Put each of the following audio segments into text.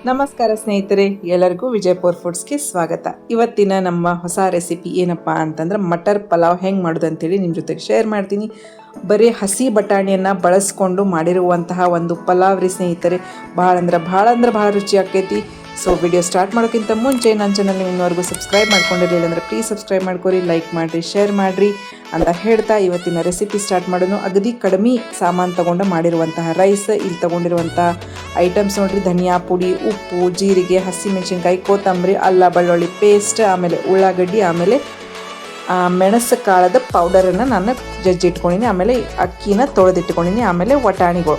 ನಮಸ್ಕಾರ ಸ್ನೇಹಿತರೆ, ಎಲ್ಲರಿಗೂ ವಿಜಯಪುರ ಫುಡ್ಸ್ಗೆ ಸ್ವಾಗತ. ಇವತ್ತಿನ ನಮ್ಮ ಹೊಸ ರೆಸಿಪಿ ಏನಪ್ಪ ಅಂತಂದ್ರೆ ಮಟರ್ ಪಲಾವ್ ಹೆಂಗೆ ಮಾಡೋದು ಅಂತೇಳಿ ನಿಮ್ಮ ಜೊತೆಗೆ ಶೇರ್ ಮಾಡ್ತೀನಿ. ಬರೀ ಹಸಿ ಬಟಾಣಿಯನ್ನು ಬಳಸ್ಕೊಂಡು ಮಾಡಿರುವಂತಹ ಒಂದು ಪಲಾವ್ ರೀ ಸ್ನೇಹಿತರೆ. ಭಾಳ ರುಚಿ ಆಕೈತಿ. ಸೊ ವಿಡಿಯೋ ಸ್ಟಾರ್ಟ್ ಮಾಡೋಕ್ಕಿಂತ ಮುಂಚೆ ನನ್ನ ಚಾನಲ್ ಇನ್ನವರೆಗೂ ಸಬ್ಸ್ಕ್ರೈಬ್ ಮಾಡ್ಕೊಂಡಿರಲಿಲ್ಲ ಅಂದರೆ ಪ್ಲೀಸ್ ಸಬ್ಸ್ಕ್ರೈಬ್ ಮಾಡ್ಕೊರಿ, ಲೈಕ್ ಮಾಡಿರಿ, ಶೇರ್ ಮಾಡಿರಿ ಅಂತ ಹೇಳ್ತಾ ಇವತ್ತಿನ ರೆಸಿಪಿ ಸ್ಟಾರ್ಟ್ ಮಾಡೋಣ. ಅಗದಿ ಕಡಿಮೆ ಸಾಮಾನು ತೊಗೊಂಡು ಮಾಡಿರುವಂತಹ ರೈಸ್. ಇಲ್ಲಿ ತೊಗೊಂಡಿರುವಂಥ ಐಟಮ್ಸ್ ನೋಡಿರಿ: ಧನಿಯಾ ಪುಡಿ, ಉಪ್ಪು, ಜೀರಿಗೆ, ಹಸಿಮೆಣಸಿನ್ಕಾಯಿ, ಕೊತ್ತಂಬರಿ, ಅಲ್ಲ ಬೆಳ್ಳುಳ್ಳಿ ಪೇಸ್ಟ್, ಆಮೇಲೆ ಉಳ್ಳಾಗಡ್ಡಿ, ಆಮೇಲೆ ಮೆಣಸು ಕಾಳದ ಪೌಡರನ್ನು ನಾನು ಜಜ್ಜಿಟ್ಕೊಂಡಿನಿ, ಆಮೇಲೆ ಅಕ್ಕಿನ ತೊಳೆದಿಟ್ಕೊಂಡಿನಿ, ಆಮೇಲೆ ವಟಾಣಿಗಳು.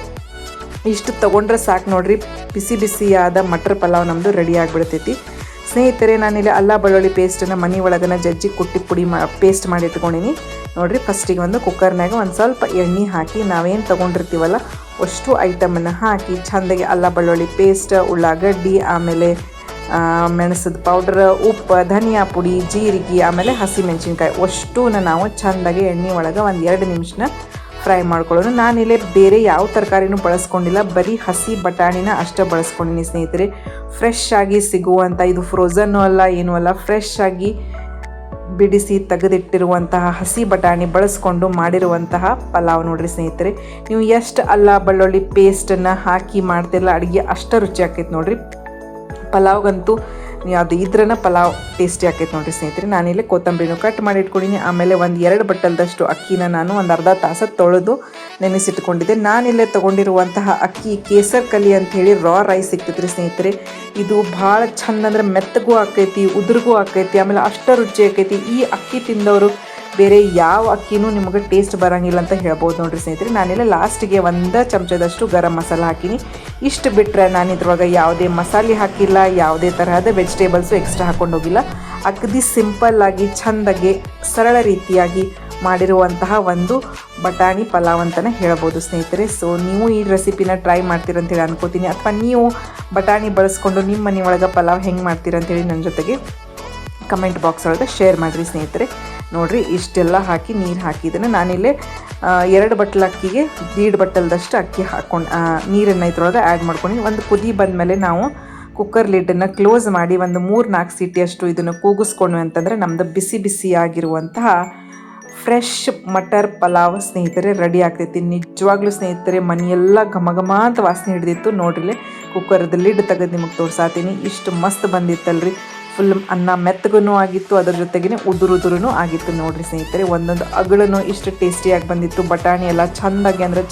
ಇಷ್ಟು ತೊಗೊಂಡ್ರೆ ಸಾಕು ನೋಡ್ರಿ, ಬಿಸಿ ಬಿಸಿಯಾದ ಮಟರ್ ಪಲಾವ್ ನಮ್ಮದು ರೆಡಿ ಆಗಿಬಿಡ್ತೈತಿ ಸ್ನೇಹಿತರೆ. ನಾನಿಲ್ಲಿ ಅಲ್ಲ ಬೆಳ್ಳುಳ್ಳಿ ಪೇಸ್ಟನ್ನು ಮನೆ ಒಳಗನ ಜಜ್ಜಿ ಕುಟ್ಟಿ ಪುಡಿ ಪೇಸ್ಟ್ ಮಾಡಿ ಇಟ್ಕೊಂಡಿನಿ ನೋಡಿರಿ. ಫಸ್ಟಿಗೆ ಒಂದು ಕುಕ್ಕರ್ನಾಗ ಒಂದು ಸ್ವಲ್ಪ ಎಣ್ಣೆ ಹಾಕಿ ನಾವೇನು ತೊಗೊಂಡಿರ್ತೀವಲ್ಲ ಅಷ್ಟು ಐಟಮನ್ನು ಹಾಕಿ ಚೆಂದಾಗಿ ಅಲ್ಲ ಬೆಳ್ಳುಳ್ಳಿ ಪೇಸ್ಟ್, ಉಳ್ಳಾಗಡ್ಡಿ, ಆಮೇಲೆ ಮೆಣಸದ ಪೌಡ್ರ್, ಉಪ್ಪು, ಧನಿಯಾ ಪುಡಿ, ಜೀರಿಗೆ, ಆಮೇಲೆ ಹಸಿಮೆಣಸಿನ್ಕಾಯಿ ಅಷ್ಟೂ ನಾವು ಚೆಂದಾಗಿ ಎಣ್ಣೆ ಒಳಗೆ ಒಂದು 2 ನಿಮಿಷನ ಫ್ರೈ ಮಾಡ್ಕೊಳ್ಳೋಣ. ನಾನಿಲ್ಲೇ ಬೇರೆ ಯಾವ ತರಕಾರಿನೂ ಬಳಸ್ಕೊಂಡಿಲ್ಲ, ಬರೀ ಹಸಿ ಬಟಾಣಿನ ಅಷ್ಟೇ ಬಳಸ್ಕೊಂಡಿನಿ ಸ್ನೇಹಿತರೆ. ಫ್ರೆಶ್ ಆಗಿ ಸಿಗುವಂಥ, ಇದು ಫ್ರೋಝನ್ನು ಅಲ್ಲ ಏನೂ ಅಲ್ಲ, ಫ್ರೆಶ್ ಆಗಿ ಬಿಡಿಸಿ ತೆಗೆದಿಟ್ಟಿರುವಂತಹ ಹಸಿ ಬಟಾಣಿ ಬಳಸ್ಕೊಂಡು ಮಾಡಿರುವಂತಹ ಪಲಾವ್ ನೋಡ್ರಿ ಸ್ನೇಹಿತರೆ. ನೀವು ಎಷ್ಟು ಅಲ್ಲ ಬೆಳ್ಳುಳ್ಳಿ ಪೇಸ್ಟನ್ನು ಹಾಕಿ ಮಾಡ್ತಿರಲ್ಲ ಅಡುಗೆ ಅಷ್ಟು ರುಚಿ ಆಕೈತೆ ನೋಡ್ರಿ. ಪಲಾವ್ಗಂತೂ ನೀವು ಅದು ಇದ್ರನ್ನ ಪಲಾವ್ ಟೇಸ್ಟಿ ಆಕೈತೆ ನೋಡಿರಿ ಸ್ನೇಹಿತರೆ. ನಾನಿಲ್ಲಿ ಕೊತ್ತಂಬರಿನೂ ಕಟ್ ಮಾಡಿ ಇಟ್ಕೊಂಡಿನಿ. ಆಮೇಲೆ 1-2 ಬಟ್ಟಲ್ದಷ್ಟು ಅಕ್ಕಿನ ನಾನು ಒಂದು ಅರ್ಧ ತಾಸು ತೊಳೆದು ನೆನೆಸಿಟ್ಕೊಂಡಿದ್ದೆ. ನಾನಿಲ್ಲೇ ತೊಗೊಂಡಿರುವಂತಹ ಅಕ್ಕಿ ಕೇಸರ್ ಕಲಿ ಅಂಥೇಳಿ ರಾ ರೈಸ್ ಸಿಗ್ತೈತೆ ರೀ ಸ್ನೇಹಿತರೆ. ಇದು ಭಾಳ ಚಂದ ಅಂದ್ರೆ ಮೆತ್ತಗೂ ಆಕೈತಿ, ಉದುರಿಗೂ ಆಕೈತಿ, ಆಮೇಲೆ ಅಷ್ಟು ರುಚಿ ಆಕೈತಿ. ಈ ಅಕ್ಕಿ ತಿಂದವರು ಬೇರೆ ಯಾವ ಅಕ್ಕಿನೂ ನಿಮಗೆ ಟೇಸ್ಟ್ ಬರೋಂಗಿಲ್ಲ ಅಂತ ಹೇಳ್ಬೋದು ನೋಡ್ರಿ ಸ್ನೇಹಿತರೆ. ನಾನಿಲ್ಲ ಲಾಸ್ಟಿಗೆ 1 ಚಮಚದಷ್ಟು ಗರಂ ಮಸಾಲ ಹಾಕಿನಿ. ಇಷ್ಟು ಬಿಟ್ಟರೆ ನಾನು ಇದ್ರೊಳಗೆ ಯಾವುದೇ ಮಸಾಲೆ ಹಾಕಿಲ್ಲ, ಯಾವುದೇ ತರಹದ ವೆಜಿಟೇಬಲ್ಸು ಎಕ್ಸ್ಟ್ರಾ ಹಾಕೊಂಡು ಹೋಗಿಲ್ಲ. ಅಗದಿ ಸಿಂಪಲ್ಲಾಗಿ ಚೆಂದಾಗಿ ಸರಳ ರೀತಿಯಾಗಿ ಮಾಡಿರುವಂತಹ ಒಂದು ಬಟಾಣಿ ಪಲಾವ್ ಅಂತಲೇ ಹೇಳ್ಬೋದು ಸ್ನೇಹಿತರೆ. ಸೊ ನೀವು ಈ ರೆಸಿಪಿನ ಟ್ರೈ ಮಾಡ್ತೀರಂತೇಳಿ ಅನ್ಕೋತೀನಿ, ಅಥವಾ ನೀವು ಬಟಾಣಿ ಬಳಸ್ಕೊಂಡು ನಿಮ್ಮ ಮನೆ ಒಳಗೆ ಪಲಾವ್ ಹೆಂಗೆ ಮಾಡ್ತೀರಂತೇಳಿ ನನ್ನ ಜೊತೆಗೆ ಕಮೆಂಟ್ ಬಾಕ್ಸ್ ಒಳಗೆ ಶೇರ್ ಮಾಡಿರಿ ಸ್ನೇಹಿತರೆ. ನೋಡಿರಿ, ಇಷ್ಟೆಲ್ಲ ಹಾಕಿ ನೀರು ಹಾಕಿದ್ದನ್ನು ನಾನಿಲ್ಲೇ 2 ಬಟ್ಲು ಅಕ್ಕಿಗೆ 1.5 ಬಟ್ಟಲ್ದಷ್ಟು ಅಕ್ಕಿ ಹಾಕ್ಕೊಂಡು ನೀರನ್ನು ಇದ್ರೊಳಗೆ ಆ್ಯಡ್ ಮಾಡ್ಕೊಂಡು ಒಂದು ಕುದಿ ಬಂದಮೇಲೆ ನಾವು ಕುಕ್ಕರ್ ಲಿಡ್ಡನ್ನು ಕ್ಲೋಸ್ ಮಾಡಿ ಒಂದು 3-4 ಸೀಟಿಯಷ್ಟು ಇದನ್ನು ಕೂಗಿಸ್ಕೊಂಡು ಅಂತಂದರೆ ನಮ್ಮದು ಬಿಸಿ ಬಿಸಿಯಾಗಿರುವಂತಹ ಫ್ರೆಶ್ ಮಟರ್ ಪಲಾವ್ ಸ್ನೇಹಿತರೆ ರೆಡಿ ಆಗ್ತೈತಿ. ನಿಜವಾಗ್ಲೂ ಸ್ನೇಹಿತರೆ ಮನೆಯೆಲ್ಲ ಘಮ ಘಮ ಅಂತ ವಾಸನೆ ಹಿಡಿದಿತ್ತು ನೋಡ್ರಿಲೆ. ಕುಕ್ಕರ್ದು ಲಿಡ್ ತೆಗೆದು ನಿಮಗೆ ತೋರಿಸಾತೀನಿ. ಇಷ್ಟು ಮಸ್ತ್ ಬಂದಿತ್ತಲ್ರಿ. ಫುಲ್ ಅನ್ನ ಮೆತ್ತಗೂ ಆಗಿತ್ತು, ಅದ್ರ ಜೊತೆಗೇ ಉದುರುದುರೂ ಆಗಿತ್ತು ನೋಡ್ರಿ ಸ್ನೇಹಿತರೆ. ಒಂದೊಂದು ಅಗಳೂ ಇಷ್ಟು ಟೇಸ್ಟಿಯಾಗಿ ಬಂದಿತ್ತು. ಬಟಾಣಿ ಎಲ್ಲ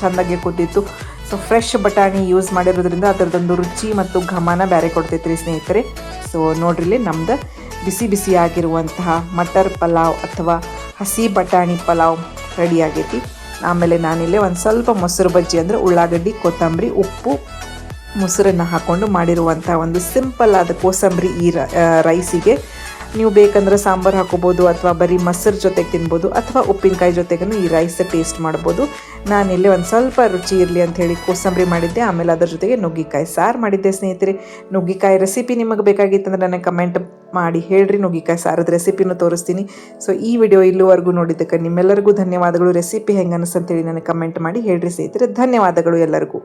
ಚೆಂದಾಗಿ ಕೂತಿತ್ತು. ಸೊ ಫ್ರೆಶ್ ಬಟಾಣಿ ಯೂಸ್ ಮಾಡಿರೋದ್ರಿಂದ ಅದರದೊಂದು ರುಚಿ ಮತ್ತು ಘಮನ ಬೇರೆ ಕೊಡ್ತೈತೆ ರೀ ಸ್ನೇಹಿತರೆ. ಸೊ ನೋಡ್ರಿಲಿ, ನಮ್ದು ಬಿಸಿ ಬಿಸಿಯಾಗಿರುವಂತಹ ಮಟರ್ ಪಲಾವ್ ಅಥವಾ ಹಸಿ ಬಟಾಣಿ ಪಲಾವ್ ರೆಡಿ ಆಗೈತಿ. ಆಮೇಲೆ ನಾನಿಲ್ಲೇ ಒಂದು ಸ್ವಲ್ಪ ಮೊಸರು ಬಜ್ಜಿ ಅಂದರೆ ಉಳ್ಳಾಗಡ್ಡಿ, ಕೊತ್ತಂಬರಿ, ಉಪ್ಪು, ಮೊಸರನ್ನು ಹಾಕ್ಕೊಂಡು ಮಾಡಿರುವಂಥ ಒಂದು ಸಿಂಪಲ್ ಆದ ಕೋಸಂಬರಿ ಈ ರೈಸಿಗೆ. ನೀವು ಬೇಕಂದ್ರೆ ಸಾಂಬಾರು ಹಾಕೋಬೋದು, ಅಥವಾ ಬರೀ ಮೊಸರು ಜೊತೆಗೆ ತಿನ್ಬೋದು, ಅಥವಾ ಉಪ್ಪಿನಕಾಯಿ ಜೊತೆಗೂ ಈ ರೈಸ್ ಟೇಸ್ಟ್ ಮಾಡ್ಬೋದು. ನಾನಿಲ್ಲಿ ಒಂದು ಸ್ವಲ್ಪ ರುಚಿ ಇರಲಿ ಅಂಥೇಳಿ ಕೋಸಂಬರಿ ಮಾಡಿದ್ದೆ. ಆಮೇಲೆ ಅದರ ಜೊತೆಗೆ ನುಗ್ಗಿಕಾಯಿ ಸಾರು ಮಾಡಿದ್ದೆ ಸ್ನೇಹಿತರೆ. ನುಗ್ಗಿಕಾಯಿ ರೆಸಿಪಿ ನಿಮಗೆ ಬೇಕಾಗಿತ್ತಂದ್ರೆ ನನಗೆ ಕಮೆಂಟ್ ಮಾಡಿ ಹೇಳ್ರಿ, ನುಗ್ಗಿಕಾಯಿ ಸಾರದ ರೆಸಿಪಿನೂ ತೋರಿಸ್ತೀನಿ. ಸೊ ಈ ವಿಡಿಯೋ ಇಲ್ಲಿವರೆಗೂ ನೋಡಿದ್ದಕ್ಕೆ ನಿಮ್ಮೆಲ್ಲರಿಗೂ ಧನ್ಯವಾದಗಳು. ರೆಸಿಪಿ ಹೆಂಗೆ ಅನಿಸ್ತಂತೇಳಿ ನನಗೆ ಕಮೆಂಟ್ ಮಾಡಿ ಹೇಳ್ರಿ ಸ್ನೇಹಿತರೆ. ಧನ್ಯವಾದಗಳು ಎಲ್ಲರಿಗೂ.